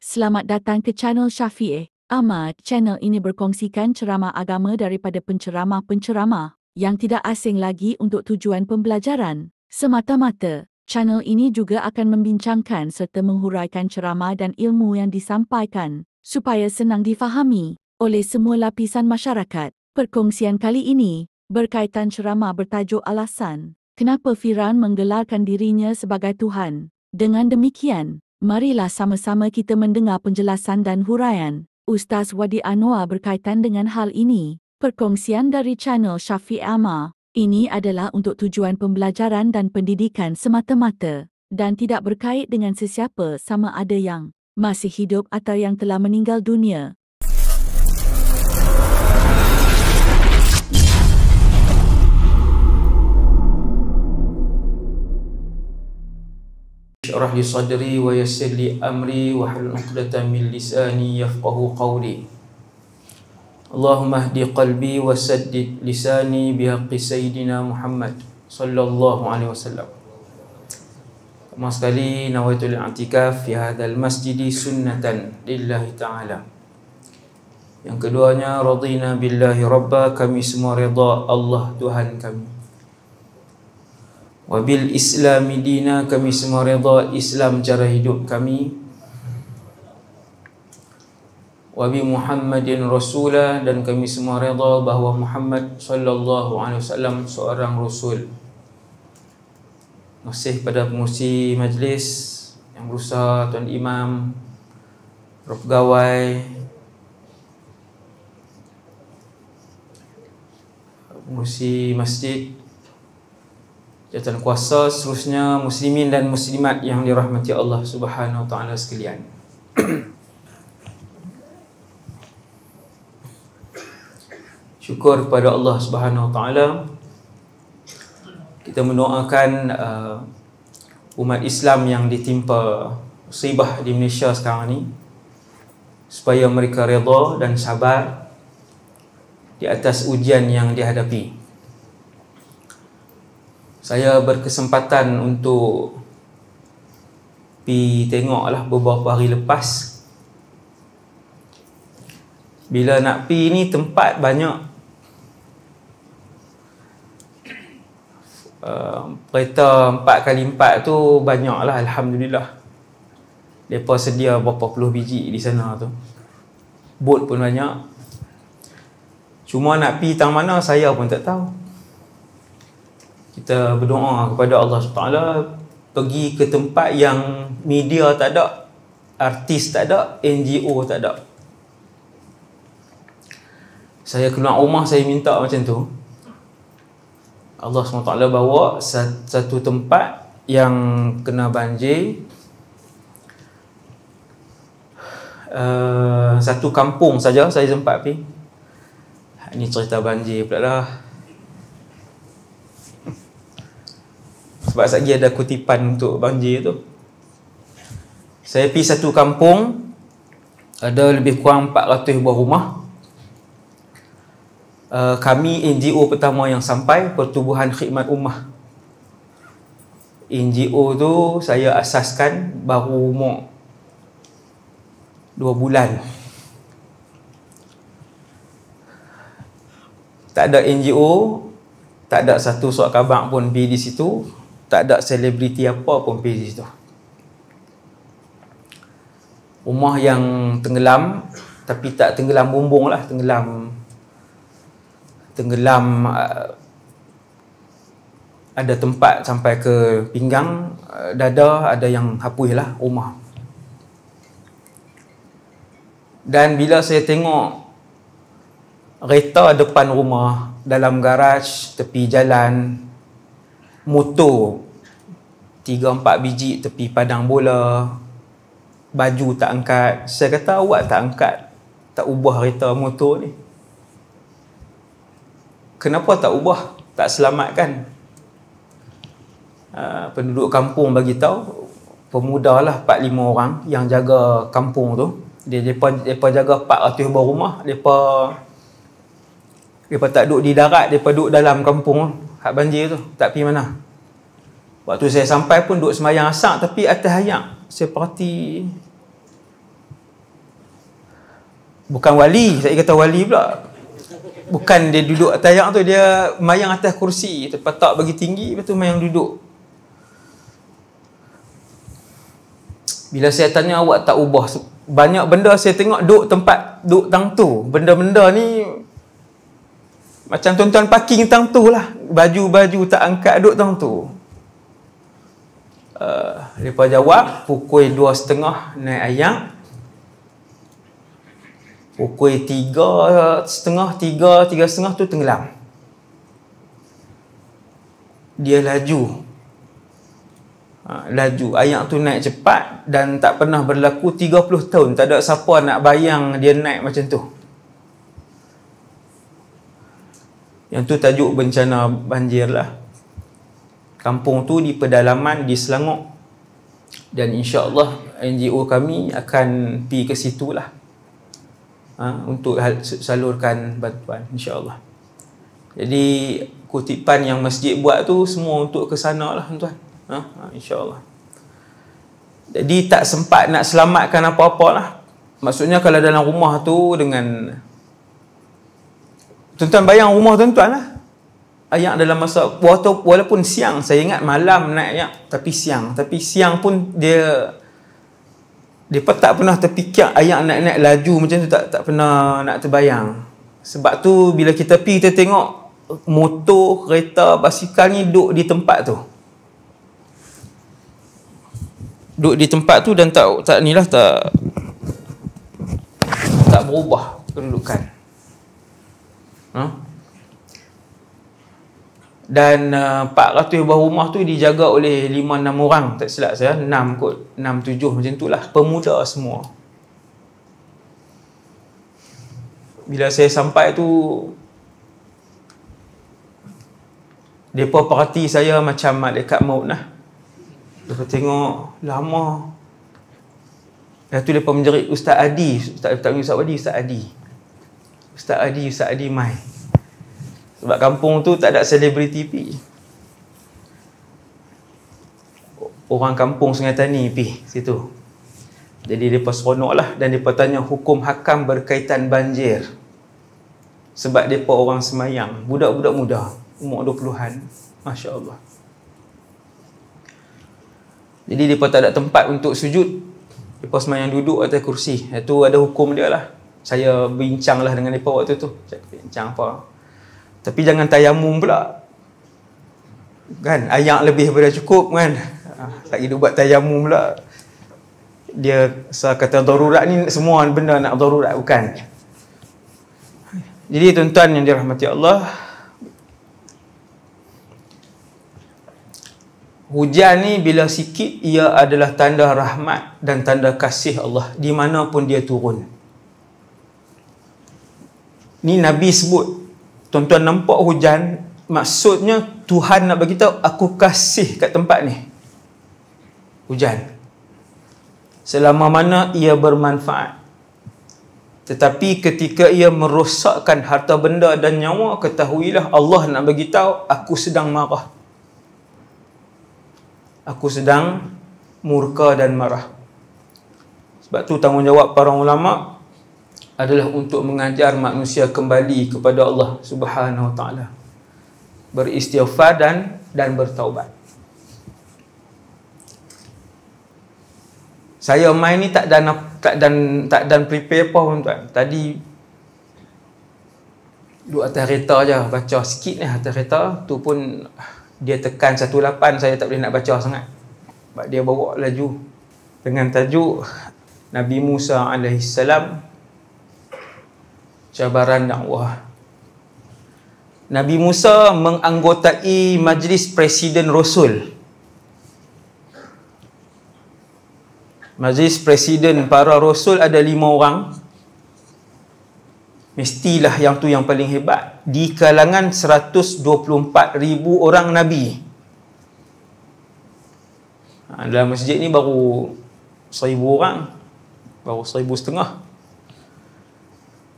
Selamat datang ke channel Syafiq Ahmad. Channel ini berkongsikan ceramah agama daripada penceramah-penceramah yang tidak asing lagi untuk tujuan pembelajaran semata-mata. Channel ini juga akan membincangkan serta menghuraikan ceramah dan ilmu yang disampaikan supaya senang difahami oleh semua lapisan masyarakat. Perkongsian kali ini berkaitan ceramah bertajuk alasan kenapa Firaun menggelarkan dirinya sebagai Tuhan. Dengan demikian, marilah sama-sama kita mendengar penjelasan dan huraian Ustaz Wadi Anwar berkaitan dengan hal ini. Perkongsian dari channel Syafiq Ahmad ini adalah untuk tujuan pembelajaran dan pendidikan semata-mata dan tidak berkait dengan sesiapa sama ada yang masih hidup atau yang telah meninggal dunia. Shrah li sadri wa yassir li amri wahlul 'uqdatam min lisani yafqahu qawli. Allahumma hdi qalbi wa saddid lisani bihaqqi sayyidina Muhammad sallallahu alaihi wasallam. Pertama sekali, nawaitul i'tikaf fi hadzal masjidi sunnatan lillahi ta'ala. Yang keduanya, radina billahi rabba, kami semua redha Allah Tuhan kami. Wabil islami dina, kami semua redha Islam cara hidup kami. Wabi Muhammadin rasula, dan kami semua redha bahawa Muhammad sallallahu alaihi wasallam seorang rasul. Masih pada pengurusi majlis yang berusaha, tuan imam, para pegawai, pengurusi masjid, jawatan kuasa, seterusnya muslimin dan muslimat yang dirahmati Allah Subhanahu wa taala sekalian. Syukur kepada Allah Subhanahu wa taala. Kita mendoakan umat Islam yang ditimpa musibah di Malaysia sekarang ni, supaya mereka redha dan sabar di atas ujian yang dihadapi. Saya berkesempatan untuk pergi tengoklah beberapa hari lepas. Bila nak pergi ni tempat banyak. Kereta 4x4 tu banyak lah, alhamdulillah. Mereka sedia berapa puluh biji di sana tu. Bot pun banyak. Cuma nak pergi tang mana saya pun tak tahu. Kita berdoa kepada Allah SWT, pergi ke tempat yang media tak ada, artis tak ada, NGO tak ada. Saya keluar rumah, saya minta macam tu. Allah SWT bawa satu tempat yang kena banjir, satu kampung saja saya sempat pergi. Ini cerita banjir pula dah. Sebab lagi ada kutipan untuk banjir tu. Saya pergi satu kampung, ada lebih kurang 400 buah rumah. Kami NGO pertama yang sampai, Pertubuhan Khidmat Ummah. NGO tu saya asaskan baru umur 2 bulan. Tak ada NGO, tak ada satu surat khabar pun pergi di situ. Tak ada selebriti apa pun pergi di situ. Rumah yang tenggelam, tapi tak tenggelam bumbung lah, tenggelam ada tempat sampai ke pinggang, dada, ada yang hapus lah rumah. Dan bila saya tengok kereta depan rumah, dalam garaj, tepi jalan, motor 3-4 biji tepi padang bola, baju tak angkat. Saya kata, awak tak angkat, tak ubah kereta motor ni, kenapa tak ubah, tak selamatkan? Penduduk kampung bagi tahu, pemuda lah 4-5 orang yang jaga kampung tu. Mereka jaga 400 buah rumah. Mereka tak duduk di darat, mereka duduk dalam kampung hak banjir tu, tak pergi mana. Waktu saya sampai pun duduk sembahyang asar, tapi atas ayak saya perhati Bukan wali, saya kata wali pula. Bukan dia duduk atas ayak tu, dia mayang atas kursi, terpatak bagi tinggi, lepas tu mayang duduk. Bila saya tanya, awak tak ubah? Banyak benda saya tengok duduk tempat, duduk tang tu. Benda-benda ni macam tuan-tuan parking tang tu lah. Baju-baju tak angkat duduk tang tu. Mereka jawab, pukul 2.30 naik ayak. Pukul 3.30, 3.30 tu tenggelam. Dia laju. Laju. Ayak tu naik cepat dan tak pernah berlaku 30 tahun. Tak ada siapa nak bayang dia naik macam tu. Yang tu tajuk bencana banjir lah. Kampung tu di pedalaman di Selangor. Dan insya-Allah NGO kami akan pergi ke situ lah. Untuk salurkan bantuan, insya-Allah. Jadi kutipan yang masjid buat tu semua untuk ke sana lah, tuan. Insya-Allah. Jadi tak sempat nak selamatkan apa-apa lah. Maksudnya kalau dalam rumah tu dengan tuan-tuan bayang rumah tuan-tuan lah. Ayak dalam masa walaupun siang, saya ingat malam naik ayak, tapi siang pun dia tak pernah terfikir ayak naik laju macam tu, tak pernah nak terbayang. Sebab tu bila kita pergi, kita tengok motor, kereta, basikal ni duduk di tempat tu. Duduk di tempat tu dan tak berubah kedudukan. Dan 400 buah rumah tu dijaga oleh 5-6 orang, tak silap saya, 6 kot, 6-7 macam tu lah, pemuda semua. Bila saya sampai tu, mereka perhati saya macam malaikat maut lah. Mereka tengok lama. Lepas tu mereka menjerit, Ustaz Adi. Ustaz Adi, Ustaz Adi mai. Sebab kampung tu tak ada selebriti pi. Orang kampung Sungai Tani pi situ. Jadi mereka seronok lah. Dan mereka tanya hukum hakam berkaitan banjir. Sebab mereka orang semayang. Budak-budak muda, umur 20-an. Masya Allah. Jadi mereka tak ada tempat untuk sujud. Mereka semayang duduk atas kursi. Itu ada hukum dia lah. Saya bincang lah dengan mereka waktu tu. Bincang apa. Tapi jangan tayamum pula. Kan? Ayak lebih daripada cukup kan? Tak kira buat tayamum pula. Dia kata darurat ni, semua benda nak darurat, bukan? Jadi tuan-tuan yang dirahmati Allah, hujan ni bila sikit, ia adalah tanda rahmat dan tanda kasih Allah di mana pun dia turun. Ni Nabi sebut. Tuan-tuan nampak hujan, maksudnya Tuhan nak beritahu, aku kasih kat tempat ni hujan, selama mana ia bermanfaat. Tetapi ketika ia merosakkan harta benda dan nyawa, ketahuilah Allah nak beritahu, aku sedang marah, aku sedang murka dan marah. Sebab tu tanggungjawab para ulama adalah untuk mengajar manusia kembali kepada Allah Subhanahu Wa Taala, beristighfar dan bertaubat. Saya main ni tak dan prepare apa pun tuan. Tadi duduk atas kereta je, baca sikit ni atas kereta tu pun dia tekan 18, saya tak boleh nak baca sangat. Sebab dia bawa laju dengan tajuk Nabi Musa alaihissalam, cabaran dakwah. Nabi Musa menganggotai majlis Presiden Rasul. Majlis Presiden para Rasul ada 5 orang. Mestilah yang tu yang paling hebat. Di kalangan 124,000 orang Nabi. Dalam masjid ni baru 1,000 orang. Baru 1,500.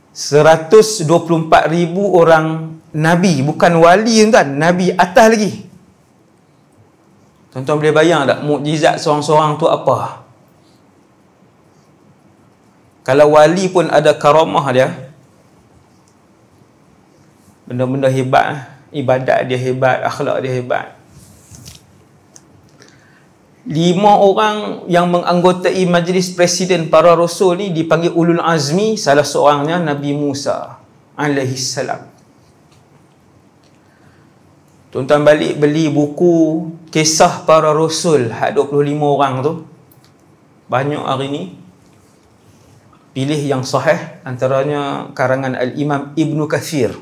124,000 orang Nabi, bukan wali tuan, Nabi atas lagi. Tuan-tuan boleh bayang tak mukjizat seorang-seorang tu apa? Kalau wali pun ada karamah dia, benda-benda hebat, ibadat dia hebat, akhlak dia hebat. 5 orang yang menganggotai majlis presiden para rasul ni dipanggil ulul azmi, salah seorangnya Nabi Musa alaihi salam. Tuan-tuan balik beli buku kisah para rasul, hak 25 orang tu. Banyak hari ni. Pilih yang sahih, antaranya karangan Al-Imam Ibn Kathir.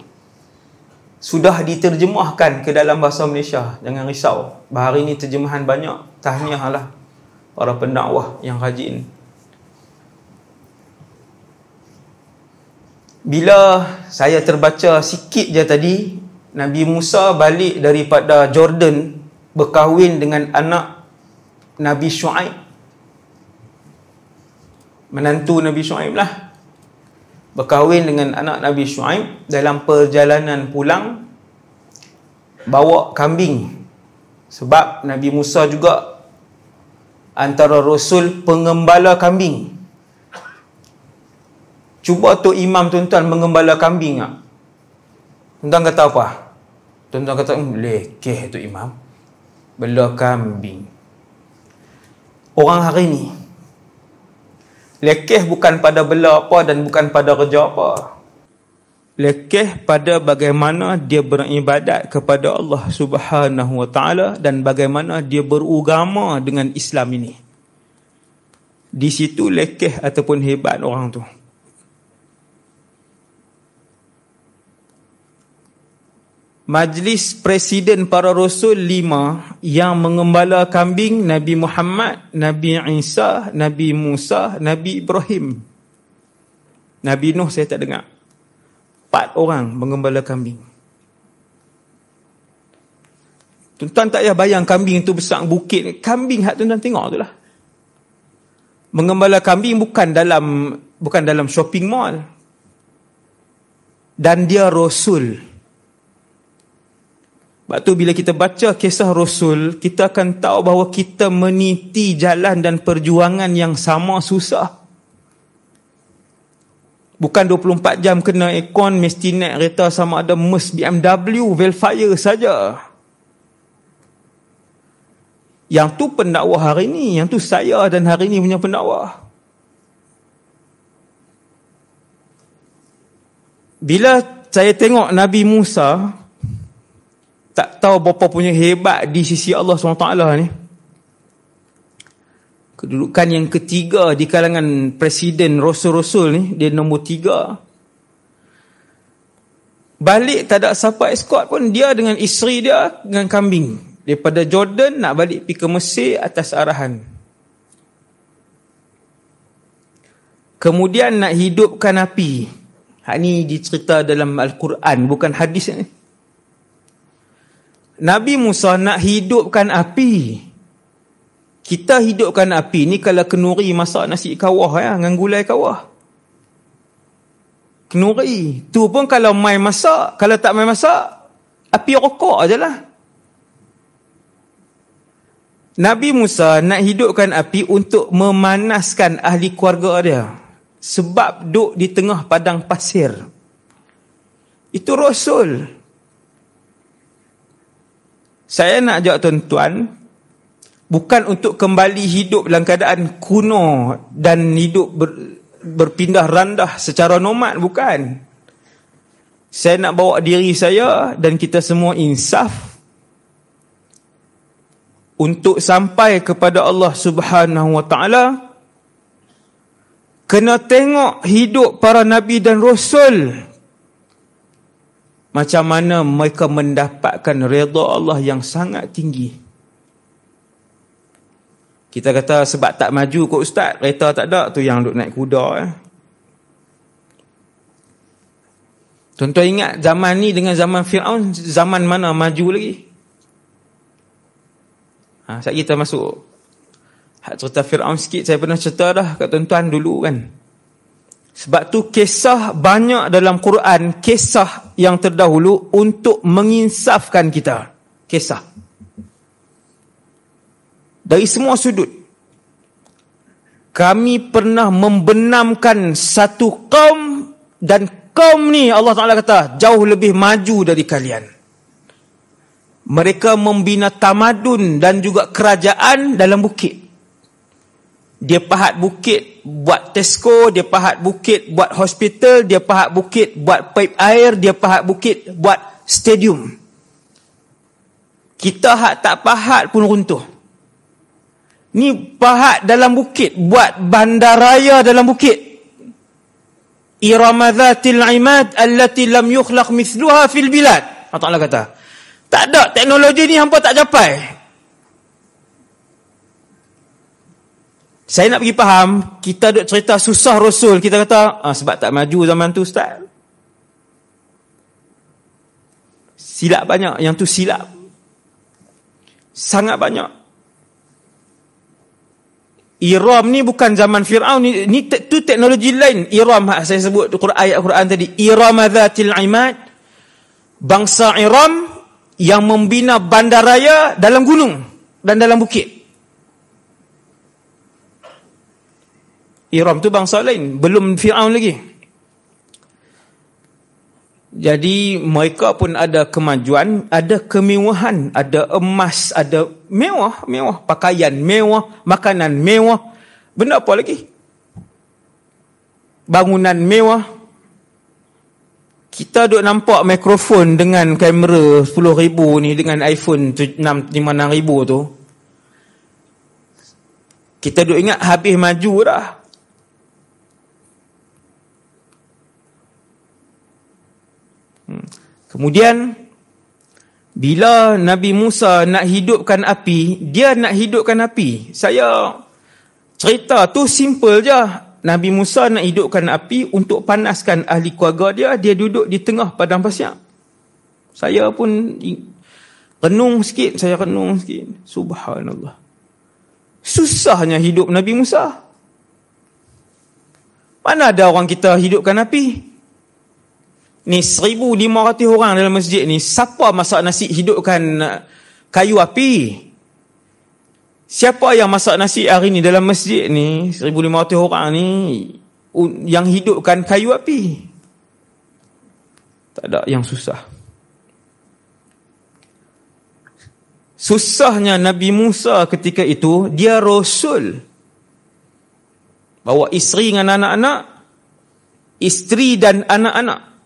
Sudah diterjemahkan ke dalam bahasa Malaysia. Jangan risau. Bahari ni terjemahan banyak. Tahniah lah para pendakwah yang rajin. Bila saya terbaca sikit je tadi, Nabi Musa balik daripada Jordan berkahwin dengan anak Nabi Shu'aib. Menantu Nabi Shu'aib lah. Berkahwin dengan anak Nabi Shu'aib. Dalam perjalanan pulang, bawa kambing. Sebab Nabi Musa juga antara rasul pengembala kambing. Cuba Tok Imam tuan-tuan mengembala kambing tak? Tuan-tuan kata apa? Tuan-tuan kata, lekeh Tok Imam, bela kambing. Orang hari ni lekeh bukan pada bela apa dan bukan pada kerja apa. Lekeh pada bagaimana dia beribadat kepada Allah Subhanahu Wa Taala dan bagaimana dia beragama dengan Islam ini. Di situ lekeh ataupun hebat orang tu. Majlis Presiden para Rasul 5 yang mengembala kambing Nabi Muhammad, Nabi Isa, Nabi Musa, Nabi Ibrahim. Nabi Nuh saya tak dengar. 4 orang mengembala kambing. Tuan-tuan tak payah bayang kambing tu besar bukit. Kambing hak tuan-tuan tengok tu lah. Mengembala kambing bukan dalam shopping mall. Dan dia Rasul. Sebab tu bila kita baca kisah Rasul, kita akan tahu bahawa kita meniti jalan dan perjuangan yang sama susah. Bukan 24 jam kena aircon, mesti naik kereta sama ada Merc BMW, Velfire saja. Yang tu pendakwah hari ni, yang tu saya dan hari ni punya pendakwah. Bila saya tengok Nabi Musa, tak tahu berapa punya hebat di sisi Allah SWT ni. Kedudukan yang ketiga di kalangan presiden Rasul-Rasul ni, dia nombor 3. Balik tak ada siapa escort pun, dia dengan isteri dia dengan kambing. Daripada Jordan nak balik pergi ke Mesir atas arahan. Kemudian nak hidupkan api. Hak ni dicerita dalam Al-Quran, bukan hadis ni. Nabi Musa nak hidupkan api. Kita hidupkan api ni kalau kenuri masak nasi kawah dengan gulai kawah. Kenuri. Tu pun kalau mai masak, kalau tak mai masak, api rokok je lah. Nabi Musa nak hidupkan api untuk memanaskan ahli keluarga dia. Sebab duduk di tengah padang pasir. Itu Rasul. Saya nak ajak tuan-tuan, bukan untuk kembali hidup dalam keadaan kuno dan hidup berpindah randah secara nomad, bukan. Saya nak bawa diri saya dan kita semua insaf untuk sampai kepada Allah Subhanahu Wa Taala. Kena tengok hidup para Nabi dan Rasul. Macam mana mereka mendapatkan redha Allah yang sangat tinggi. Kita kata sebab tak maju kot ustaz, kereta tak ada, tu yang duk naik kuda. Tuan-tuan ingat zaman ni dengan zaman Fir'aun, zaman mana maju lagi? Saat kita masuk hak cerita Fir'aun sikit, saya pernah cerita dah kat tuan-tuan dulu kan. Sebab tu kisah banyak dalam Quran, kisah yang terdahulu untuk menginsafkan kita. Kisah. Dari semua sudut. kami pernah membenamkan satu kaum, dan kaum ni Allah Ta'ala kata jauh lebih maju dari kalian. Mereka membina tamadun dan juga kerajaan dalam bukit. Dia pahat bukit buat Tesco, dia pahat bukit buat hospital, dia pahat bukit buat pipe air, dia pahat bukit buat stadium. Kita hak tak pahat pun runtuh. Ni pahat dalam bukit, buat bandaraya dalam bukit. Irama dhatil imad allati lam yukhlaq mithluha fil bilad. Allah Ta'ala kata, tak ada teknologi ni hampa tak capai. Saya nak pergi faham, kita duk cerita susah Rasul, kita kata sebab tak maju zaman tu Ustaz. Silap banyak, yang tu silap. Sangat banyak. Iram ni bukan zaman Fir'aun, ni tu teknologi lain. Iram saya sebut ayat Quran tadi, Iram dzatil imad, bangsa Iram yang membina bandaraya dalam gunung dan dalam bukit. Iram tu bangsa lain, belum Fir'aun lagi. Jadi mereka pun ada kemajuan, ada kemewahan, ada emas, ada mewah, pakaian mewah, makanan mewah, benda apa lagi? Bangunan mewah. Kita duk nampak mikrofon dengan kamera 10,000 ni, dengan iPhone 56,000 tu. Kita duk ingat habis maju dah. Kemudian bila Nabi Musa nak hidupkan api, dia nak hidupkan api. Saya cerita tu simple je. Nabi Musa nak hidupkan api untuk panaskan ahli keluarga dia. Dia duduk di tengah padang pasir. Saya pun renung sikit. Subhanallah. Susahnya hidup Nabi Musa. Mana ada orang kita hidupkan api? Ni 1,500 orang dalam masjid ni, siapa masak nasi hidupkan kayu api? Siapa yang masak nasi hari ni dalam masjid ni, 1,500 orang ni, yang hidupkan kayu api? Tak ada yang susah. Susahnya Nabi Musa ketika itu, dia Rasul. Bawa isteri dengan anak-anak, isteri dan anak-anak.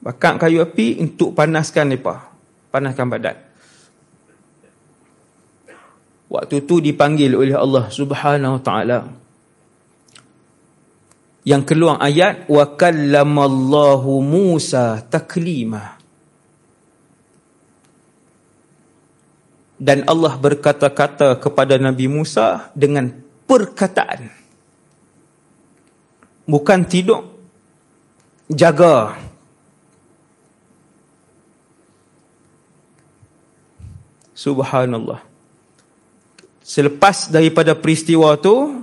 Bakar kayu api untuk panaskan mereka. Panaskan badan. Waktu tu dipanggil oleh Allah Subhanahu Wa Ta'ala. Yang keluar ayat, wa kallamallahu Musa taklima. Dan Allah berkata-kata kepada Nabi Musa dengan perkataan. Bukan tidur. Jaga. Subhanallah. Selepas daripada peristiwa tu,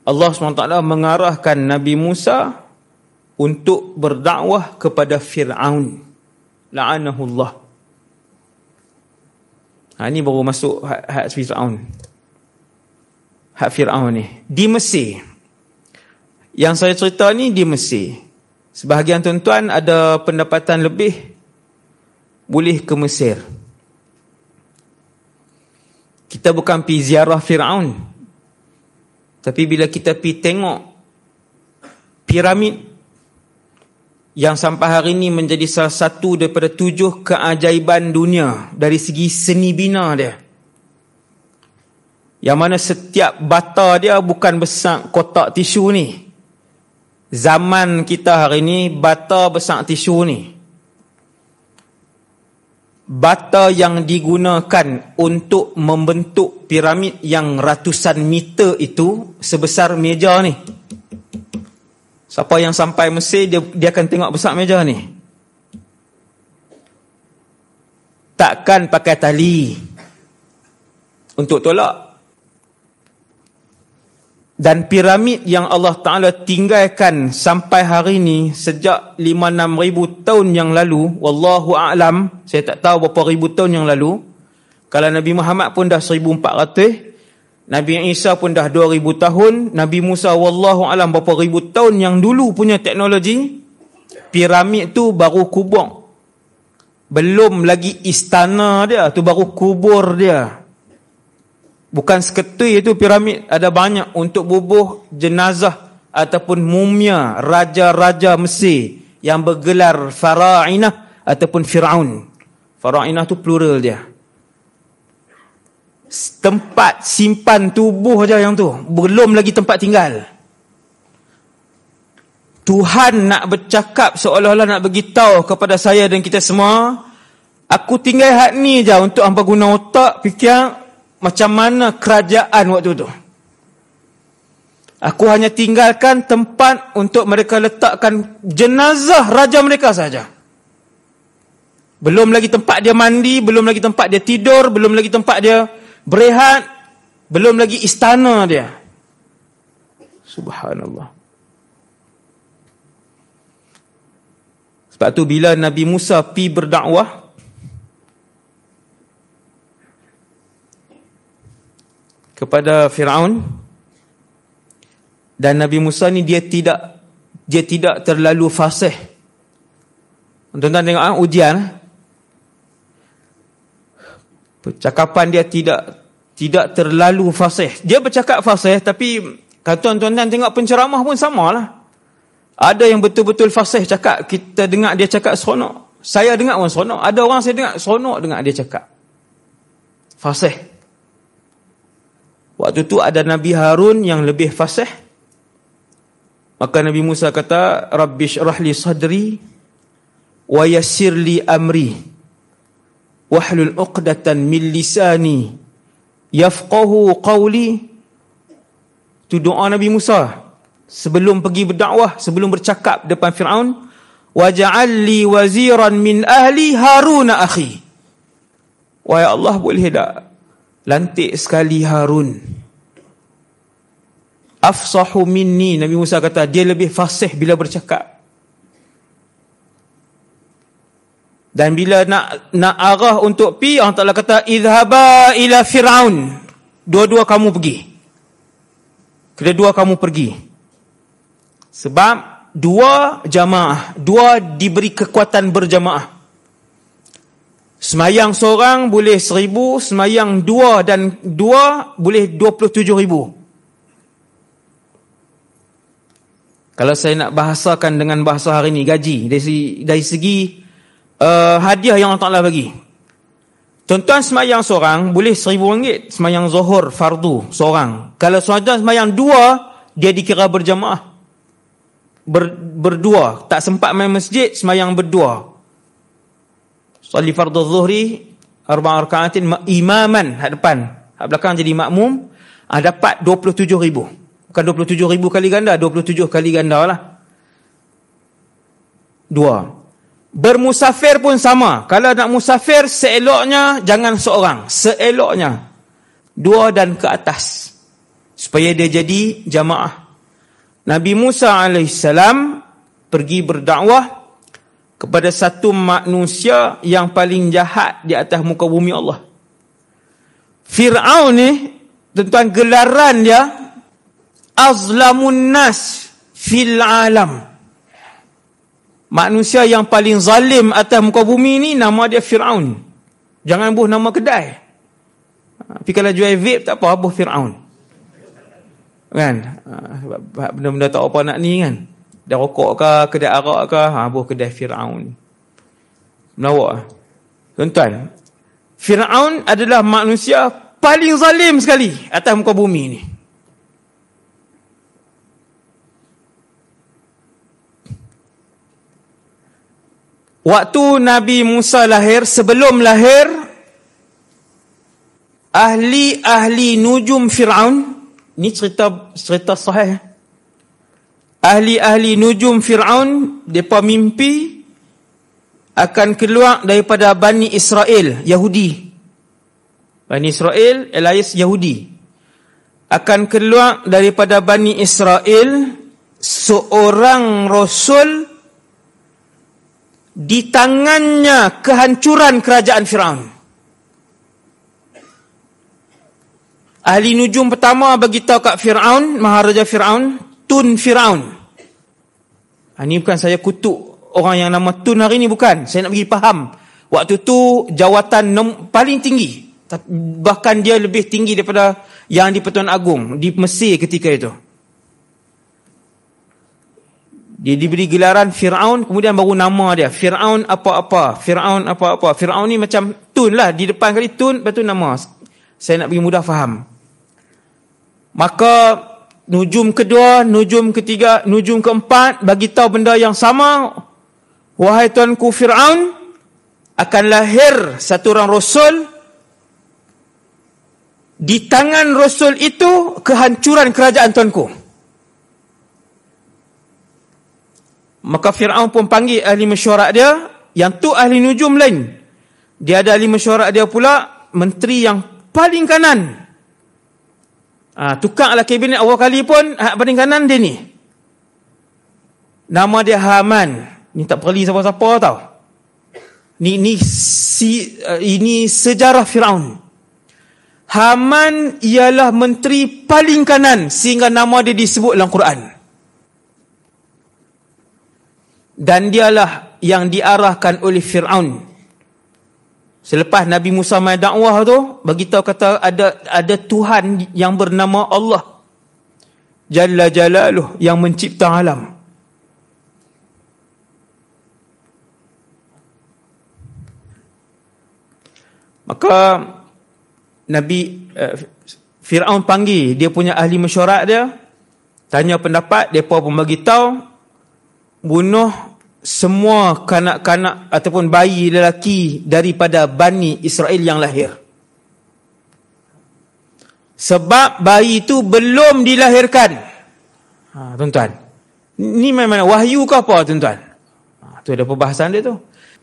Allah SWT mengarahkan Nabi Musa untuk berdakwah kepada Fir'aun. La'anahullah. Ini baru masuk hak Fir'aun. Hak Fir'aun ni. Di Mesir. Yang saya cerita ni di Mesir. Sebahagian tuan-tuan ada pendapatan lebih, boleh ke Mesir. Kita bukan pergi ziarah Fir'aun. Tapi bila kita pergi tengok piramid yang sampai hari ini menjadi salah satu daripada 7 keajaiban dunia dari segi seni bina dia. Yang mana setiap bata dia bukan besar kotak tisu ni. Zaman kita hari ini, bata besar tisu ni. Bata yang digunakan untuk membentuk piramid yang ratusan meter itu sebesar meja ni. Siapa yang sampai Mesir, dia akan tengok besar meja ni. Takkan pakai tali untuk tolak. Dan piramid yang Allah Ta'ala tinggalkan sampai hari ini sejak 5-6 ribu tahun yang lalu, wallahu a'lam, saya tak tahu berapa ribu tahun yang lalu. Kalau Nabi Muhammad pun dah 1400, Nabi Isa pun dah 2000 tahun, Nabi Musa wallahu alam berapa ribu tahun yang dulu punya teknologi. Piramid tu baru kubur. Belum lagi istana dia, tu baru kubur dia. Bukan seketui itu piramid, ada banyak untuk bubuh jenazah ataupun mumia raja-raja Mesir yang bergelar Farainah ataupun Fir'aun. Farainah tu plural dia. Tempat simpan tubuh aja yang tu, belum lagi tempat tinggal. Tuhan nak bercakap seolah-olah nak beritahu kepada saya dan kita semua, aku tinggal hak ni je untuk hangpa guna otak fikir macam mana kerajaan waktu tu. Aku hanya tinggalkan tempat untuk mereka letakkan jenazah raja mereka saja. Belum lagi tempat dia mandi, belum lagi tempat dia tidur, belum lagi tempat dia berehat, belum lagi istana dia. Subhanallah. Sebab tu bila Nabi Musa pi berdakwah, kepada Fir'aun, dan Nabi Musa ni dia tidak terlalu fasih. Tuan-tuan tengok ujian. Percakapan dia tidak terlalu fasih. Dia bercakap fasih, tapi kalau tuan-tuan tengok penceramah pun samalah. Ada yang betul-betul fasih cakap, kita dengar dia cakap seronok. Saya dengar pun seronok. Ada orang saya dengar seronok dengar dia cakap. Fasih. Waktu tu ada Nabi Harun yang lebih fasih. Maka Nabi Musa kata, Rabbi syrah li sadri wa yassir li amri wahlul uqdatan min lisani yafqahu qawli. Itu doa Nabi Musa sebelum pergi berdakwah, sebelum bercakap depan Fir'aun. Waja'al li waziran min ahli Harun akhi. Wahai Allah, boleh tak lantik sekali Harun, afsahu minni. Nabi Musa kata dia lebih fasih bila bercakap. Dan bila nak arah untuk pi, Allah Ta'ala kata idhaba ila Fir'aun, dua-dua kamu pergi, kedua kamu pergi. Sebab dua jamaah, dua diberi kekuatan berjamaah. Semayang seorang boleh 1000, semayang dua dan dua boleh 27,000. Kalau saya nak bahasakan dengan bahasa hari ni, gaji dari segi hadiah yang Allah Ta'ala bagi. Tuan-tuan semayang seorang boleh RM1,000, semayang zuhur fardu seorang. Kalau tuan-tuan semayang dua, dia dikira berjamaah, berdua. Tak sempat main masjid, semayang berdua. Salli fardhu zuhri 4 rakaatin imaman, hak depan, hak belakang jadi makmum, dapat 27,000. Bukan 27,000 kali ganda, 27 kali ganda lah. Dua. Bermusafir pun sama. Kalau nak musafir, seeloknya jangan seorang, seeloknya dua dan ke atas, supaya dia jadi jamaah. Nabi Musa alaihissalam pergi berdakwah kepada satu manusia yang paling jahat di atas muka bumi Allah. Fir'aun ni, tuan-tuan, gelaran dia azlamun nas fil alam. Manusia yang paling zalim atas muka bumi ni, nama dia Fir'aun. Jangan buh nama kedai. Tapi kalau jual vape tak apa, buh Fir'aun. Kan? Benda-benda tak apa nak ni kan. Kedai rokok ke, kedai arak ke, buh kedai Fir'aun. Melawak. Tuan-tuan, Fir'aun adalah manusia paling zalim sekali atas muka bumi ni. Waktu Nabi Musa lahir, sebelum lahir, ahli nujum Fir'aun, ni cerita sahih. Ahli nujum Fir'aun, mereka mimpi akan keluar daripada Bani Israel, Yahudi. Bani Israel, alias Yahudi. Akan keluar daripada Bani Israel seorang Rasul, di tangannya kehancuran kerajaan Fir'aun. Ahli nujum pertama bagi tahu kat Firaun, Maharaja Firaun, Tun Firaun. Ini bukan saya kutuk orang yang nama Tun hari ni, bukan. Saya nak bagi faham. Waktu tu jawatan paling tinggi. Bahkan dia lebih tinggi daripada yang di Pertuan Agong di Mesir ketika itu. Dia diberi gelaran Firaun, kemudian baru nama dia Firaun apa-apa. Firaun apa-apa. Firaun ni macam Tun lah, di depan kali Tun, lepas tu nama. Saya nak bagi mudah faham. Maka nujum kedua, nujum ketiga, nujum keempat bagi tahu benda yang sama. Wahai tuanku Firaun, akan lahir satu orang rasul. Di tangan rasul itu kehancuran kerajaan tuanku. Maka Firaun pun panggil ahli mesyuarat dia, yang tu ahli nujum lain. Dia ada ahli mesyuarat dia pula, menteri yang paling kanan. Tukang lah kabinet awal kali pun paling kanan dia ni. Nama dia Haman. Ni tak perli siapa-siapa tau. Ini sejarah Firaun. Haman ialah menteri paling kanan sehingga nama dia disebut dalam Quran. Dan dialah yang diarahkan oleh Firaun. Selepas Nabi Musa mai dakwah tu, bagi tahu kata ada Tuhan yang bernama Allah Jalla Jalaluh yang mencipta alam. Maka Nabi Firaun panggil dia punya ahli mesyuarat dia, tanya pendapat, depa pun bagi tahu bunuh semua kanak-kanak ataupun bayi lelaki daripada Bani Israel yang lahir. Sebab bayi itu belum dilahirkan. Tuan-tuan, ni memang wahyu ke apa, tuan-tuan? Tu ada perbahasan dia tu.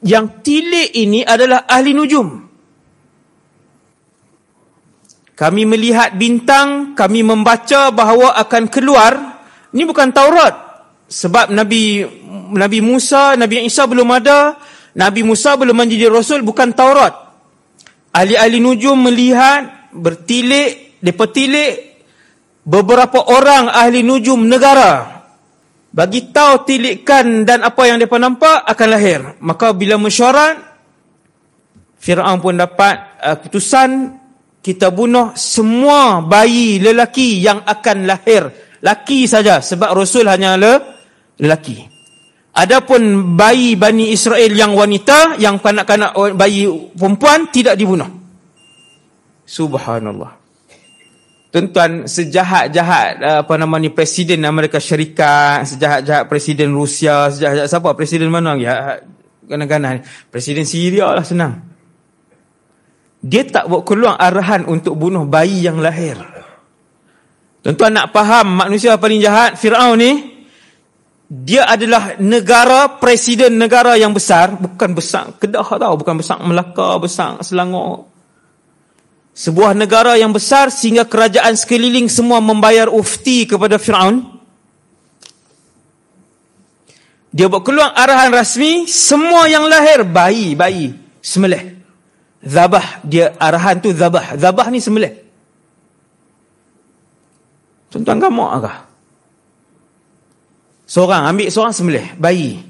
Yang tilik ini adalah ahli nujum. Kami melihat bintang, kami membaca bahawa akan keluar. Ini bukan Taurat. Sebab Nabi Musa, Nabi Isa belum ada, Nabi Musa belum menjadi Rasul, bukan Taurat. Ahli-ahli nujum melihat, bertilik, mereka tilik beberapa orang ahli nujum negara. Bagi tahu tilikan dan apa yang mereka nampak akan lahir. Maka bila mesyuarat, Firaun pun dapat keputusan, kita bunuh semua bayi lelaki yang akan lahir. Laki saja, sebab Rasul hanyalah lelaki. Adapun bayi Bani Israel yang wanita, yang kanak-kanak bayi perempuan tidak dibunuh. Subhanallah. Tuan-tuan, sejahat-jahat Presiden Amerika Syarikat, sejahat-jahat Presiden Rusia, sejahat-jahat siapa? Presiden mana lagi? Kadang-kadang Presiden Syria lah senang. Dia tak buat keluar arahan untuk bunuh bayi yang lahir. Tuan-tuan nak faham manusia paling jahat, Firaun ni, dia adalah presiden negara yang besar, bukan besar Kedah tau, bukan besar Melaka, besar Selangor. Sebuah negara yang besar sehingga kerajaan sekeliling semua membayar ufti kepada Firaun. Dia buat keluar arahan rasmi, semua yang lahir bayi sembelih. Zabah, dia arahan tu zabah ni sembelih. Tuan-tuan gamak kah? Ambil seorang sembelih bayi.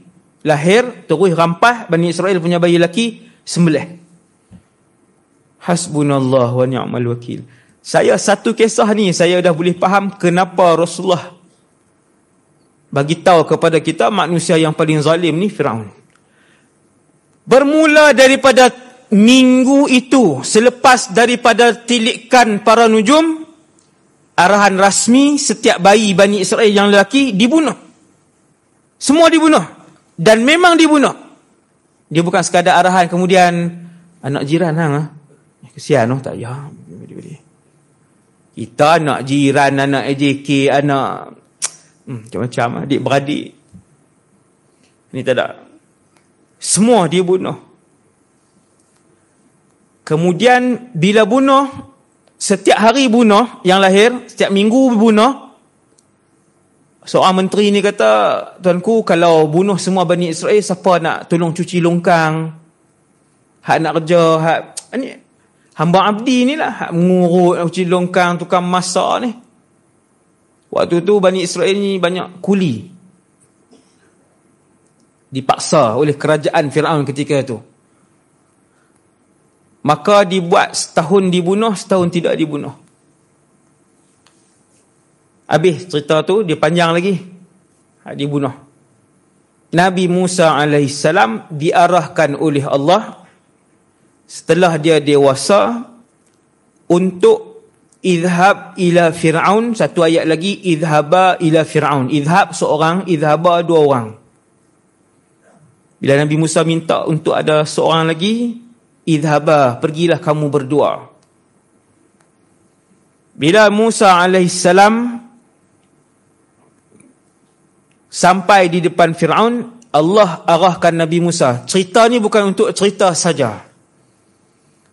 Lahir, terus rampas Bani Israel punya bayi lelaki, sembelih. Hasbunallah wa ni'mal wakil. Saya satu kisah ni, saya dah boleh faham kenapa Rasulullah bagi tahu kepada kita manusia yang paling zalim ni Firaun. Bermula daripada minggu itu, selepas daripada tilikan para nujum, arahan rasmi setiap bayi Bani Israel yang lelaki dibunuh. Semua dibunuh. Dan memang dibunuh. Dia bukan sekadar arahan kemudian anak jiran kesian tak ya. Kita anak jiran, anak AJK, anak macam-macam adik-beradik. Ini tak ada. Semua dia bunuh. Kemudian bila bunuh, setiap hari bunuh yang lahir, setiap minggu bunuh. Seorang menteri ni kata, tuanku, kalau bunuh semua Bani Israel, siapa nak tolong cuci longkang? Hak nak kerja, Hamba abdi ni lah, mengurut, uci longkang, tukang masak ni. Waktu tu Bani Israel ni banyak kuli. Dipaksa oleh kerajaan Fir'aun ketika itu. Maka dibuat setahun dibunuh, setahun tidak dibunuh. Habis cerita tu, dia panjang lagi. Dibunuh. Nabi Musa alaihissalam diarahkan oleh Allah setelah dia dewasa untuk idhab ila Fir'aun. Satu ayat lagi, idhaba ila Fir'aun. Idhab seorang, idhaba dua orang. Bila Nabi Musa minta untuk ada seorang lagi, idhaba, pergilah kamu berdua. Bila Musa alaihissalam sampai di depan Fir'aun, Allah arahkan Nabi Musa. Cerita ni bukan untuk cerita saja.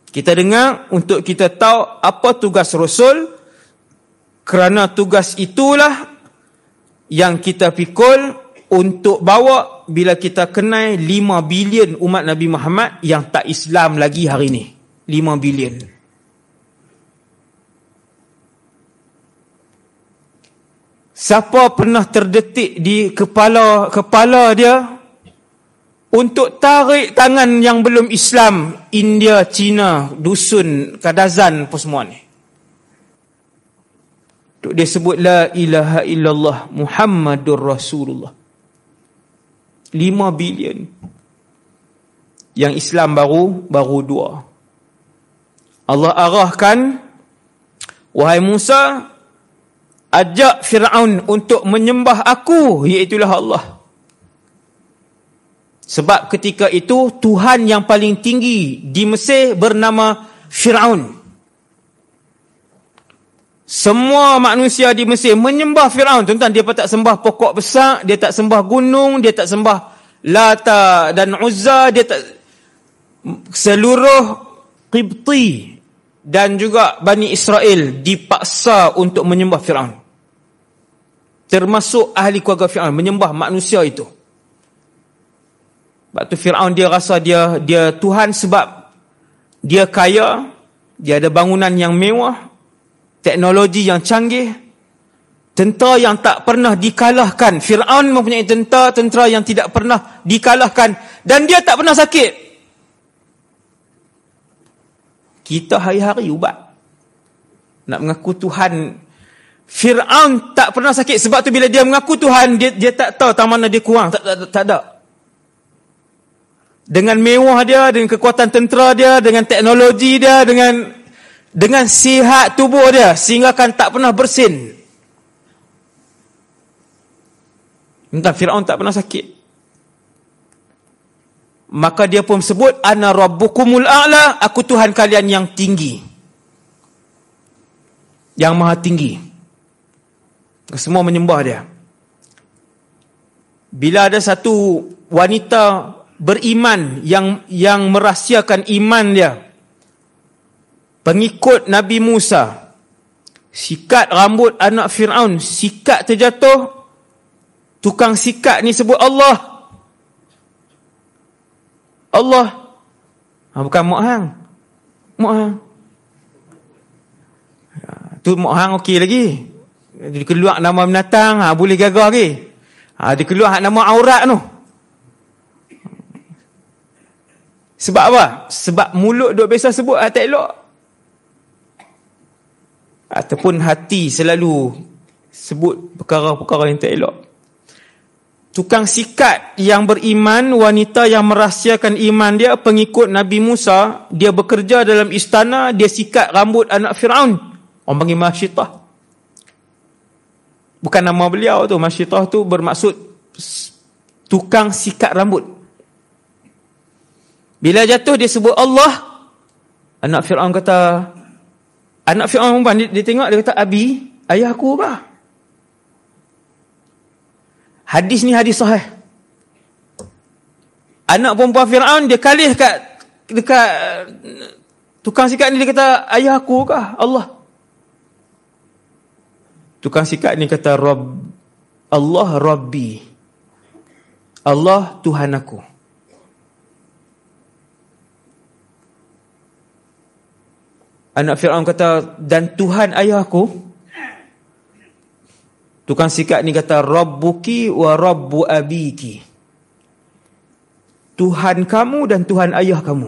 Kita dengar untuk kita tahu apa tugas Rasul, kerana tugas itulah yang kita pikul untuk bawa bila kita kenal 5 bilion umat Nabi Muhammad yang tak Islam lagi hari ni. 5 bilion. Siapa pernah terdetik di kepala dia untuk tarik tangan yang belum Islam, India, China, dusun, Kadazan apa semua ni. Dia sebut la ilaha illallah Muhammadur Rasulullah. 5 bilion. Yang Islam baru 2. Allah arahkan, wahai Musa, ajak Fir'aun untuk menyembah aku, iaitulah Allah. Sebab ketika itu Tuhan yang paling tinggi di Mesir bernama Fir'aun. Semua manusia di Mesir menyembah Fir'aun. Tuan-tuan, dia tak sembah pokok besar, dia tak sembah gunung, dia tak sembah Lata dan Uzza, dia tak, seluruh Qibti dan juga Bani Israel dipaksa untuk menyembah Fir'aun. Termasuk ahli keluarga Fir'aun menyembah manusia itu. Sebab tu Fir'aun dia rasa dia Tuhan sebab dia kaya, dia ada bangunan yang mewah, teknologi yang canggih, tentera yang tak pernah dikalahkan. Fir'aun mempunyai tentera yang tidak pernah dikalahkan dan dia tak pernah sakit. Kita hari-hari ubat nak mengaku Tuhan. Fir'aun tak pernah sakit. Sebab tu bila dia mengaku Tuhan, dia tak tahu tak mana dia kurang. Tak ada. Dengan mewah dia, dengan kekuatan tentera dia, dengan teknologi dia, dengan sihat tubuh dia, sehingga kan tak pernah bersin. Entah, Fir'aun tak pernah sakit. Maka dia pun sebut, ana rabbukumul a'la, aku Tuhan kalian yang tinggi, yang maha tinggi. Semua menyembah dia. Bila ada satu wanita beriman yang merahsiakan iman dia, pengikut Nabi Musa, sikat rambut anak Fir'aun, sikat terjatuh, tukang sikat ni sebut Allah. Bukan Mok Hang. Tu Mok Hang okey lagi. Dia keluar nama binatang, boleh gagah lagi. Dia keluar nama aurat tu. Sebab apa? Sebab mulut duk biasa sebut tak elok. Ataupun hati selalu sebut perkara-perkara yang tak elok. Tukang sikat yang beriman, wanita yang merahsiakan iman dia, pengikut Nabi Musa, dia bekerja dalam istana, dia sikat rambut anak Fir'aun. Orang panggil Masyitah. Bukan nama beliau tu. Masyitah tu bermaksud tukang sikat rambut. Bila jatuh dia sebut Allah. Anak Fir'aun kata, anak Fir'aun perempuan, dia tengok, dia kata, Abi, ayah aku apa? Hadis ni hadis sahih. Anak perempuan Fir'aun, dia kalih dekat tukang sikat ni, dia kata, ayah aku kah? Allah. Tukang sikat ni kata, Allah Rabbi. Allah Tuhan aku. Anak Fir'aun kata, dan Tuhan ayahku. Tukang sikat ni kata, Rabbuki wa Rabbu abiki. Tuhan kamu dan Tuhan ayah kamu.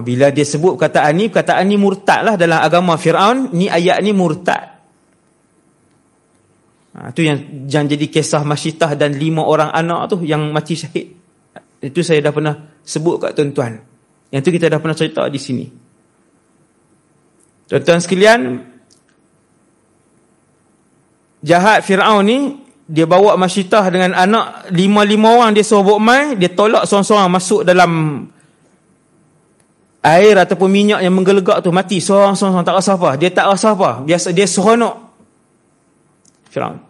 Bila dia sebut perkataan ni murtad lah dalam agama Fir'aun. Ni ayat ni murtad. Itu yang jadi kisah Masyitah dan 5 orang anak tu yang mati syahid. Itu saya dah pernah sebut kat tuan-tuan. Yang tu kita dah pernah cerita di sini. Tuan-tuan sekalian, jahat Fir'aun ni, dia bawa Masyitah dengan anak 5 orang, dia suruh bawa mai, dia tolak seorang-seorang masuk dalam air ataupun minyak yang menggelegak tu, mati seorang-seorang, tak rasa apa. Dia tak rasa apa, biasa dia seronok Fir'aun.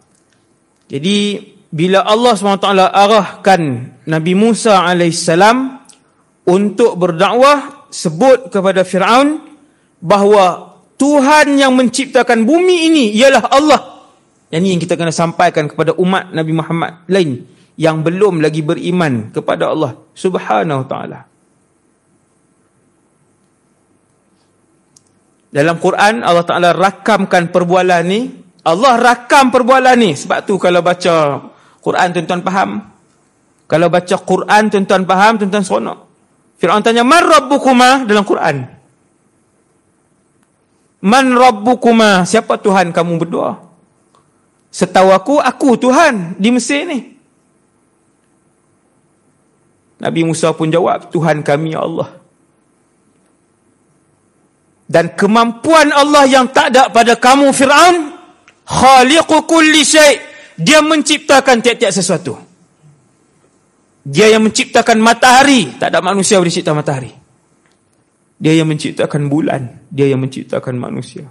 Jadi bila Allah SWT arahkan Nabi Musa AS untuk berdakwah, sebut kepada Fir'aun bahawa Tuhan yang menciptakan bumi ini ialah Allah. Yang ini yang kita kena sampaikan kepada umat Nabi Muhammad lain yang belum lagi beriman kepada Allah Subhanahu wa ta'ala. Dalam Quran Allah Ta'ala rakamkan perbualan ni. Allah rakam perbualan ni. Sebab tu kalau baca Quran tuan-tuan faham. Kalau baca Quran tuan-tuan faham, tuan-tuan seronok. Fir'aun tanya, Man Rabbukuma, dalam Quran. Man Rabbukuma, siapa Tuhan kamu berdua? Setahu aku Tuhan di Mesir ni. Nabi Musa pun jawab, Tuhan kami ya Allah. Dan kemampuan Allah yang tak ada pada kamu Fir'aun, khaliqu kulli syai', dia menciptakan tiap-tiap sesuatu. Dia yang menciptakan matahari, tak ada manusia boleh cipta matahari. Dia yang menciptakan bulan, dia yang menciptakan manusia.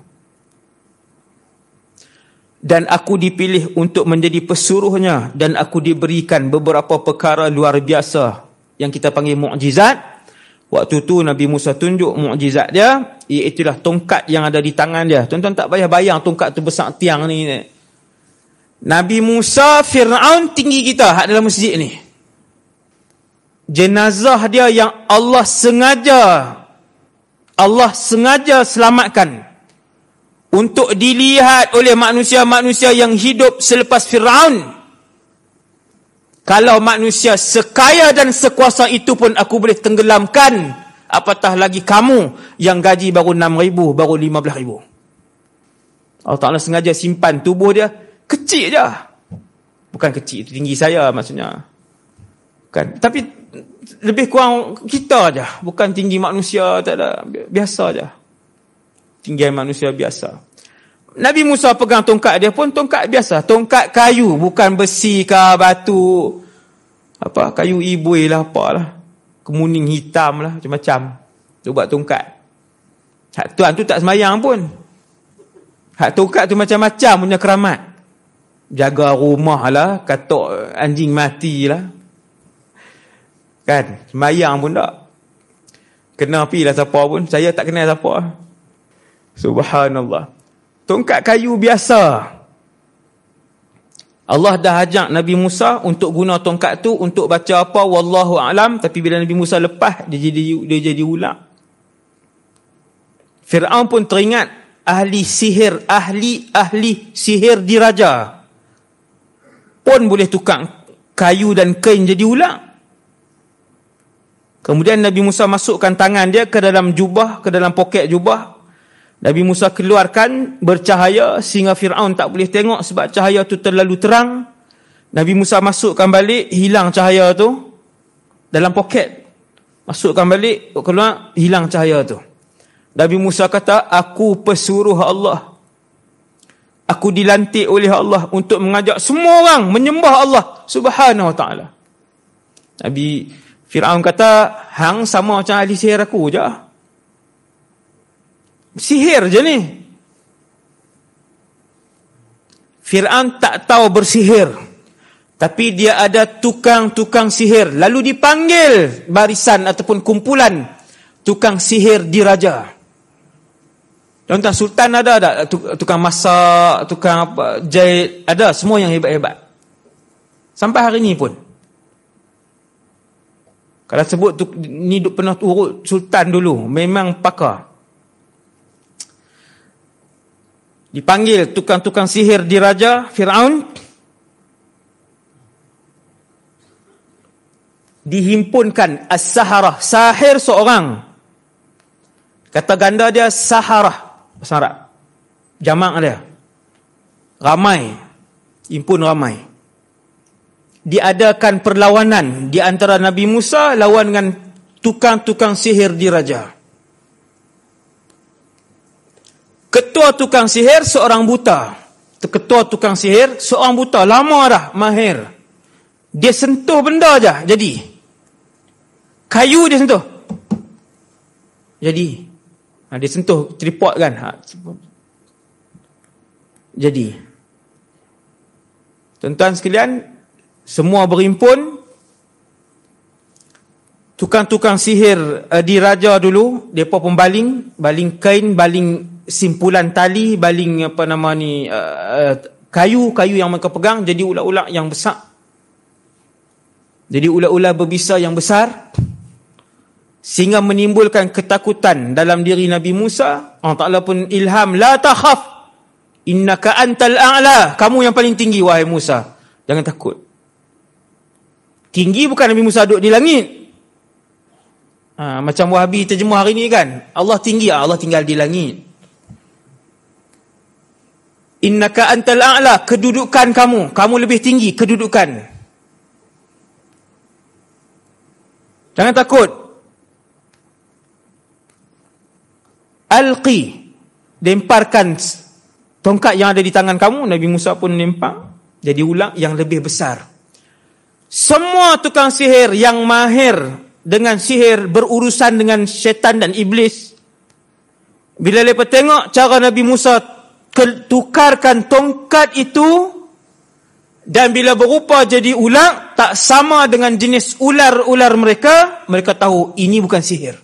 Dan aku dipilih untuk menjadi pesuruhnya, dan aku diberikan beberapa perkara luar biasa yang kita panggil mukjizat. Waktu tu Nabi Musa tunjuk mukjizat dia, iaitulah tongkat yang ada di tangan dia. Tuan-tuan tak payah bayang tongkat tu besar tiang ni. Nabi Musa, Fir'aun tinggi kita hak dalam masjid ni. Jenazah dia yang Allah sengaja selamatkan untuk dilihat oleh manusia-manusia yang hidup selepas Fir'aun. Kalau manusia sekaya dan sekuasa itu pun aku boleh tenggelamkan, apatah lagi kamu yang gaji baru 6,000, baru 15,000. Allah Ta'ala sengaja simpan tubuh dia kecil je. Bukan kecil, tinggi saya maksudnya. Kan? Tapi lebih kurang kita je. Bukan tinggi manusia, tak ada. Biasa je. Tinggian manusia biasa. Nabi Musa pegang tongkat dia pun tongkat biasa. Tongkat kayu, bukan besi ke batu. Kayu ibui lah, apalah. Kemuning hitam lah, macam-macam. Tu buat tongkat. Hak tuan tu tak semayang pun. Hak tongkat tu macam-macam punya keramat. Jaga rumah lah, katok anjing mati lah. Kan? Semayang pun tak. Kena api lah siapa pun. Saya tak kenal siapa. Subhanallah. Tongkat kayu biasa. Allah dah ajak Nabi Musa untuk guna tongkat tu untuk baca apa, wallahu a'lam. Tapi bila Nabi Musa lepas, dia jadi ular. Fir'aun pun teringat ahli sihir diraja pun boleh tukang kayu dan kain jadi ular. Kemudian Nabi Musa masukkan tangan dia ke dalam jubah, ke dalam poket jubah. Nabi Musa keluarkan bercahaya sehingga Fir'aun tak boleh tengok sebab cahaya tu terlalu terang. Nabi Musa masukkan balik, hilang cahaya tu dalam poket. Masukkan balik, keluar, hilang cahaya tu. Nabi Musa kata, aku pesuruh Allah. Aku dilantik oleh Allah untuk mengajak semua orang menyembah Allah Subhanahu wa ta'ala. Nabi Fir'aun kata, hang sama macam ahli sihir aku je. Sihir je ni. Fir'aun tak tahu bersihir. Tapi dia ada tukang-tukang sihir. Lalu dipanggil barisan ataupun kumpulan tukang sihir diraja. Tuan-tuan, Sultan ada tak? Tukang masak, tukang apa, jahit. Ada, semua yang hebat-hebat. Sampai hari ni pun. Kalau sebut tu, ni pernah urut sultan dulu, memang pakar. Dipanggil tukang-tukang sihir diraja Firaun. Dihimpunkan as-saharah, sahir seorang. Kata ganda dia saharah, bahasa Arab. Jamak dia. Ramai. Himpun ramai. Diadakan perlawanan di antara Nabi Musa lawan dengan tukang-tukang sihir diraja. Ketua tukang sihir seorang buta. Ketua tukang sihir seorang buta, lama dah, mahir. Dia sentuh benda aja jadi. Kayu dia sentuh. Jadi. Dia sentuh tripod kan. Jadi. Tuan-tuan sekalian, semua berhimpun. Tukang-tukang sihir diraja dulu, mereka pun baling kain, baling simpulan tali, baling kayu yang mereka pegang jadi ulat-ulat yang besar. Jadi ulat-ulat berbisa yang besar, sehingga menimbulkan ketakutan dalam diri Nabi Musa. Allah Ta'ala pun ilham, la takhaf innaka antal a'la, kamu yang paling tinggi wahai Musa, jangan takut. Tinggi bukan Nabi Musa duduk di langit. Macam Wahabi terjemah hari ni kan, Allah tinggi, Allah tinggal di langit. Innaka antal a'la, kedudukan kamu lebih tinggi kedudukan. Jangan takut. Alqi, lemparkan tongkat yang ada di tangan kamu. Nabi Musa pun lempar, jadi ulang yang lebih besar. Semua tukang sihir yang mahir dengan sihir, berurusan dengan syaitan dan iblis, bila mereka tengok cara Nabi Musa tukarkan tongkat itu, dan bila berupa jadi ular, tak sama dengan jenis ular-ular mereka, mereka tahu ini bukan sihir.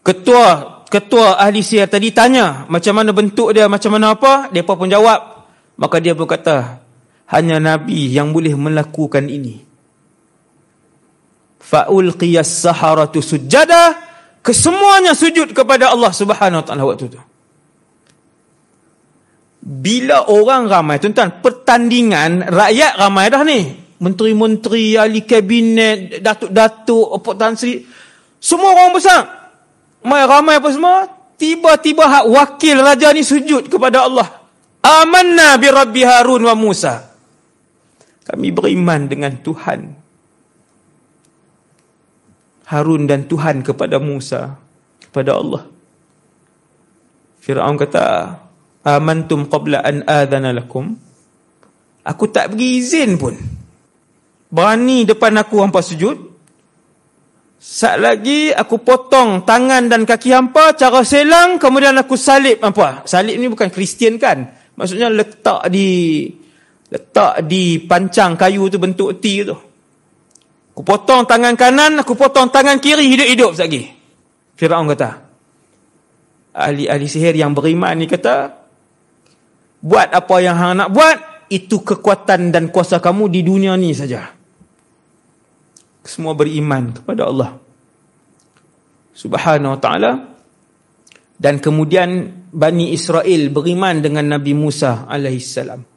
Ketua ahli sihir tadi tanya, macam mana bentuk dia, macam mana apa, mereka pun jawab. Maka dia pun kata, hanya Nabi yang boleh melakukan ini. Fa'ulqiyas saharatu sujada, kesemuanya sujud kepada Allah Subhanahu Wa Taala waktu itu. Bila orang ramai, tuan-tuan, pertandingan, rakyat ramai dah ni. Menteri-menteri, ahli kabinet, datuk-datuk, Perdana Menteri, semua orang besar. Ramai apa semua, tiba-tiba hak wakil raja ni sujud kepada Allah. Amanna bi Rabbi Harun wa Musa. Kami beriman dengan Tuhan Harun dan Tuhan kepada Musa, kepada Allah. Firaun kata, amantum qabla an adhana lakum. Aku tak bagi izin pun, berani depan aku hampa sujud. Sat lagi aku potong tangan dan kaki hampa cara selang, kemudian aku salib hampa. Salib ni bukan Kristian kan, maksudnya letak di pancang kayu tu, bentuk T tu. Aku potong tangan kanan, aku potong tangan kiri, hidup-hidup lagi. Firaun kata. Ahli-ahli sihir yang beriman ni kata, buat apa yang hang nak buat, itu kekuatan dan kuasa kamu di dunia ni saja. Semua beriman kepada Allah Subhanahu Wa Taala. Dan kemudian Bani Israel beriman dengan Nabi Musa alaihissalam.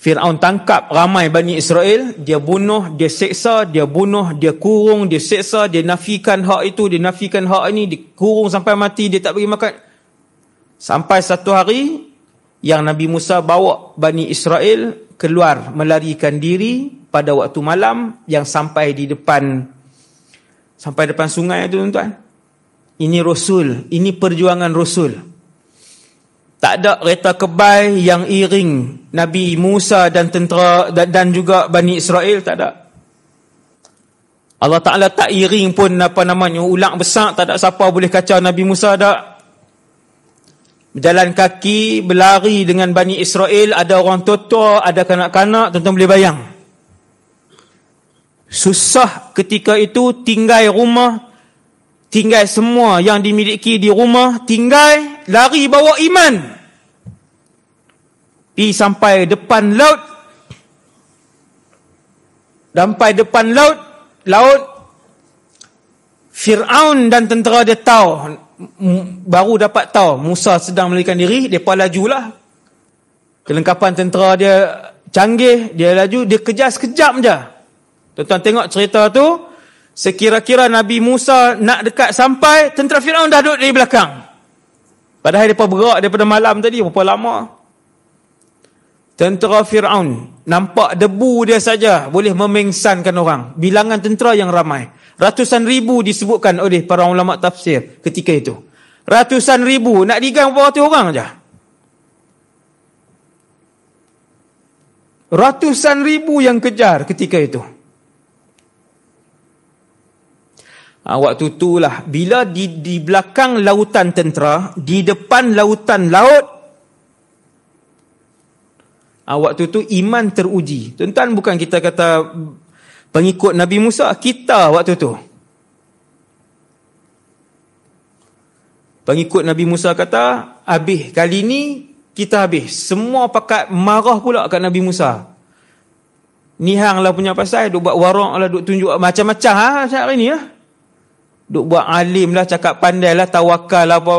Firaun tangkap ramai Bani Israel, dia bunuh, dia seksa, dia bunuh, dia kurung, dia seksa, dia nafikan hak itu, dia nafikan hak ini, dia kurung sampai mati, dia tak bagi makan. Sampai satu hari yang Nabi Musa bawa Bani Israel keluar melarikan diri pada waktu malam, yang sampai depan sungai itu, tuan-tuan. Ini Rasul, ini perjuangan Rasul. Tak ada kereta kebai yang iring Nabi Musa dan tentera dan juga Bani Israel, tak ada. Allah Ta'ala tak iring pun ulang besar, tak ada siapa boleh kacau Nabi Musa, tak. Berjalan kaki, berlari dengan Bani Israel, ada orang tua, ada kanak-kanak, tuan-tuan boleh bayang. Susah ketika itu, tinggal rumah, tinggal semua yang dimiliki di rumah, tinggal, lari bawa iman. Pergi sampai depan laut, Sampai depan laut Fir'aun dan tentera dia tahu, baru dapat tahu Musa sedang melarikan diri, mereka lajulah. Kelengkapan tentera dia canggih, dia laju, dia kejar sekejap je. Tuan-tuan tengok cerita tu, sekira-kira Nabi Musa nak dekat sampai, tentera Fir'aun dah duduk di belakang. Padahal mereka bergerak daripada malam tadi, berapa lama. Tentera Fir'aun, nampak debu dia saja boleh memengsankan orang. Bilangan tentera yang ramai. Ratusan ribu disebutkan oleh para ulama tafsir ketika itu. Ratusan ribu, nak digang berapa ratus orang saja. Ratusan ribu yang kejar ketika itu. Waktu itulah, bila di belakang lautan tentera, di depan lautan laut, waktu itu iman teruji. Tuan-tuan, bukan kita kata pengikut Nabi Musa, kita waktu itu. Pengikut Nabi Musa kata, habis kali ni kita habis. Semua pakat marah pula kat Nabi Musa. Ni hang lah punya pasal, duk buat warak lah, duk tunjuk macam-macam hari ni lah. Duk buat alim lah, cakap pandai lah, tawakal lah apa.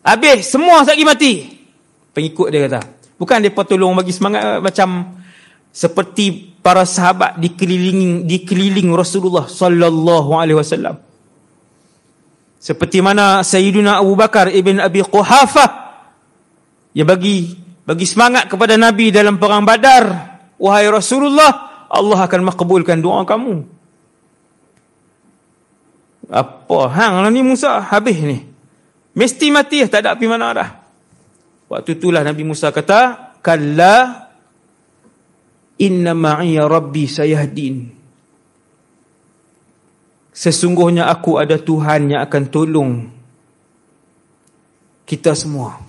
Habis, semua sekali mati. Pengikut dia kata. Bukan dia tolong bagi semangat, macam seperti para sahabat dikeliling Rasulullah sallallahu alaihi wasallam. Seperti mana Sayyidina Abu Bakar ibn Abi Quhafah yang bagi semangat kepada Nabi dalam perang Badar. Wahai Rasulullah, Allah akan makbulkan doa kamu. Apa hang lah ni Musa, habis ni. Mesti mati, tak ada pergi mana dah. Waktu itulah Nabi Musa kata, kalla inna ma'iya rabbi sayahdin. Sesungguhnya aku ada Tuhan yang akan tolong kita semua.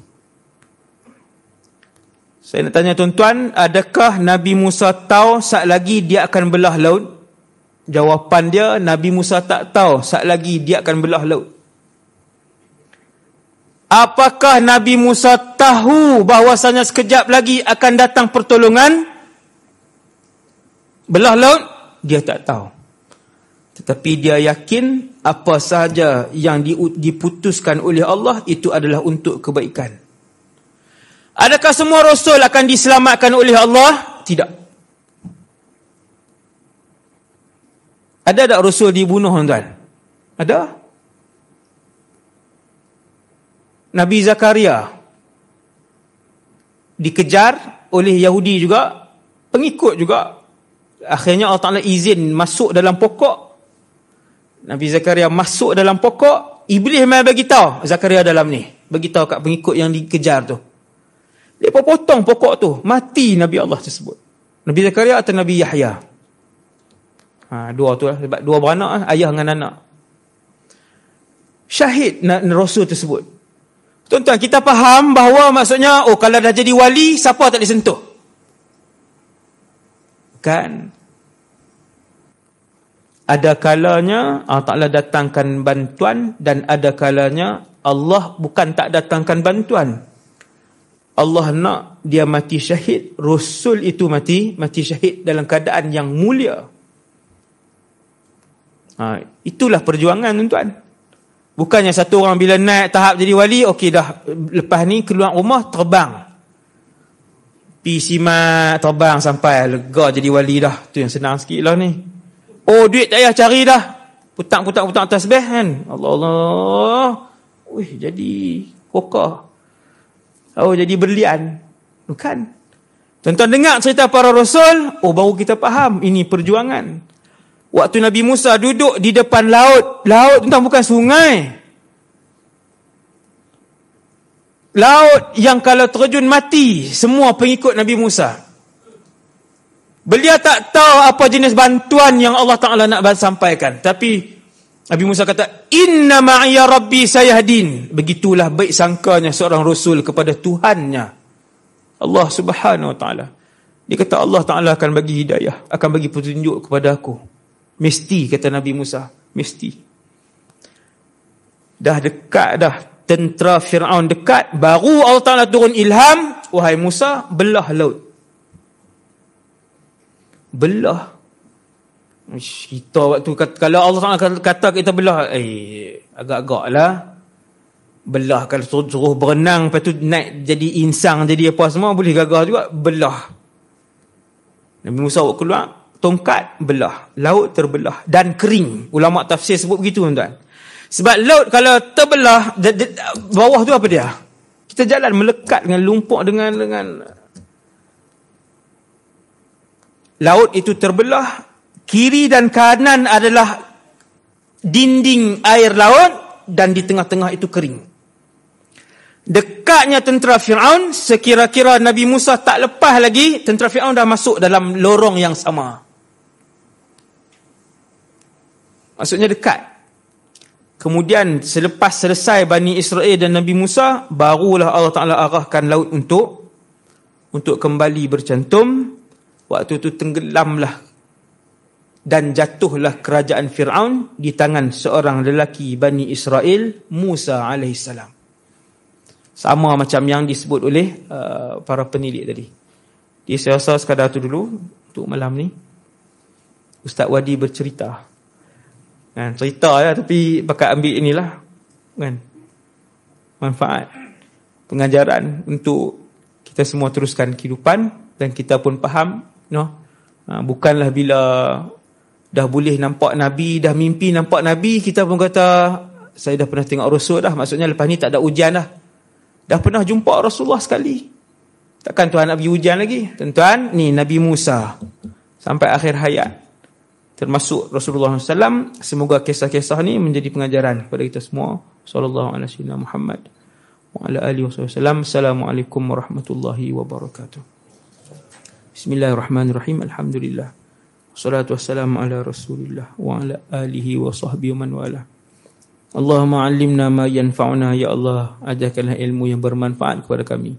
Saya nak tanya tuan-tuan, adakah Nabi Musa tahu saat lagi dia akan belah laut? Jawapan dia, Nabi Musa tak tahu saat lagi dia akan belah laut. Apakah Nabi Musa tahu bahawasanya sekejap lagi akan datang pertolongan belah laut? Dia tak tahu. Tetapi dia yakin apa sahaja yang diputuskan oleh Allah itu adalah untuk kebaikan. Adakah semua rasul akan diselamatkan oleh Allah? Tidak. Ada tak rasul dibunuh, tuan? Ada? Nabi Zakaria dikejar oleh Yahudi juga, pengikut juga. Akhirnya Allah Ta'ala izin masuk dalam pokok. Nabi Zakaria masuk dalam pokok, Iblis mai bagi tahu Zakaria dalam ni. Bagi tahu kat pengikut yang dikejar tu. Dia potong pokok tu, mati Nabi Allah tersebut. Nabi Zakaria atau Nabi Yahya? Dua tu lah, sebab dua beranak, ayah dengan anak. Syahid Rasul tersebut. Tuan-tuan, kita faham bahawa maksudnya, kalau dah jadi wali, siapa tak disentuh? Kan? Ada kalanya Allah Ta'ala datangkan bantuan, dan ada kalanya Allah bukan tak datangkan bantuan. Allah nak dia mati syahid, Rasul itu mati syahid dalam keadaan yang mulia. Itulah perjuangan, tuan-tuan. Bukannya satu orang bila naik tahap jadi wali, okey dah, lepas ni keluar rumah terbang. Pi simat terbang sampai lega jadi wali dah. Tu yang senang sikit lah ni. Duit tak payah cari dah. Putang tasbih kan. Allah. Jadi kokah. Jadi berlian. Bukan. Tuan-tuan dengar cerita para rasul, baru kita faham ini perjuangan. Waktu Nabi Musa duduk di depan laut. Laut tuan-tuan bukan sungai. Laut yang kalau terjun mati semua pengikut Nabi Musa. Beliau tak tahu apa jenis bantuan yang Allah Ta'ala nak sampaikan. Tapi Nabi Musa kata, inna ma'iya rabbi sayahdin. Begitulah baik sangkanya seorang rasul kepada Tuhannya, Allah Subhanahu Wa Ta'ala. Dia kata Allah Ta'ala akan bagi hidayah, akan bagi petunjuk kepada aku. Mesti, kata Nabi Musa, mesti. Dah dekat dah, tentera Fir'aun dekat, baru Allah Ta'ala turun ilham, wahai Musa, belah laut. Belah. Kita waktu kalau Allah Taala kata kita belah, agak-agak lah. Belah kalau suruh berenang, lepas tu naik jadi insang, jadi apa semua, boleh gagah juga. Belah. Nabi Musa buat keluar, tongkat belah, laut terbelah dan kering. Ulama tafsir sebut begitu, tuan-tuan. Sebab laut kalau terbelah, bawah tu apa dia? Kita jalan melekat dengan lumpur, dengan laut itu terbelah. Kiri dan kanan adalah dinding air laut, dan di tengah-tengah itu kering. Dekatnya tentera Fir'aun, sekira-kira Nabi Musa tak lepas lagi, tentera Fir'aun dah masuk dalam lorong yang sama. Maksudnya dekat. Kemudian selepas selesai Bani Israel dan Nabi Musa, barulah Allah Ta'ala arahkan laut untuk kembali bercantum. Waktu itu tenggelamlah dan jatuhlah kerajaan Fir'aun di tangan seorang lelaki Bani Israel, Musa alaihissalam. Sama macam yang disebut oleh para penilik tadi. Dia saya rasa sekadar tu dulu untuk malam ni. Ustaz Wadi bercerita. Kan, cerita ya, tapi pakai ambil inilah, kan, manfaat pengajaran untuk kita semua teruskan kehidupan, dan kita pun faham, bukanlah bila dah boleh nampak Nabi, dah mimpi nampak Nabi, kita pun kata saya dah pernah tengok Rasul dah, maksudnya lepas ni tak ada ujian dah. Dah pernah jumpa Rasulullah sekali, takkan Tuhan nak bagi ujian lagi? Tuan-tuan, ni Nabi Musa sampai akhir hayat, termasuk Rasulullah SAW. Semoga kisah-kisah ni menjadi pengajaran kepada kita semua. Sallallahu alaihi wasallam Muhammad wa ala alihi wasallam. Assalamualaikum warahmatullahi wabarakatuh. Bismillahirrahmanirrahim. Alhamdulillah. Wassalatu wassalamu ala Rasulillah wa ala alihi wa sahbihi man wala. Allahumma 'allimna ma yanfa'una, ya Allah, ajarkanlah ilmu yang bermanfaat kepada kami.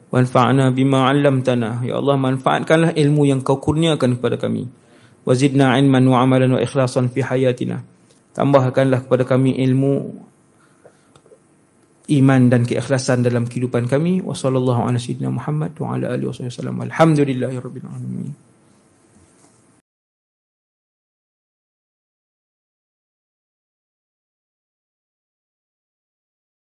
Wanfa'na bima 'allamtana, ya Allah, manfaatkanlah ilmu yang Kau kurniakan kepada kami. Wazidna 'ilman wa 'amalan wa ikhlasan fi hayatina. Tambahkanlah kepada kami ilmu, iman dan keikhlasan dalam kehidupan kami. Wa sallallahu ala sayyidina Muhammad wa ala alihi wasallam. Alhamdulillahirabbil alamin.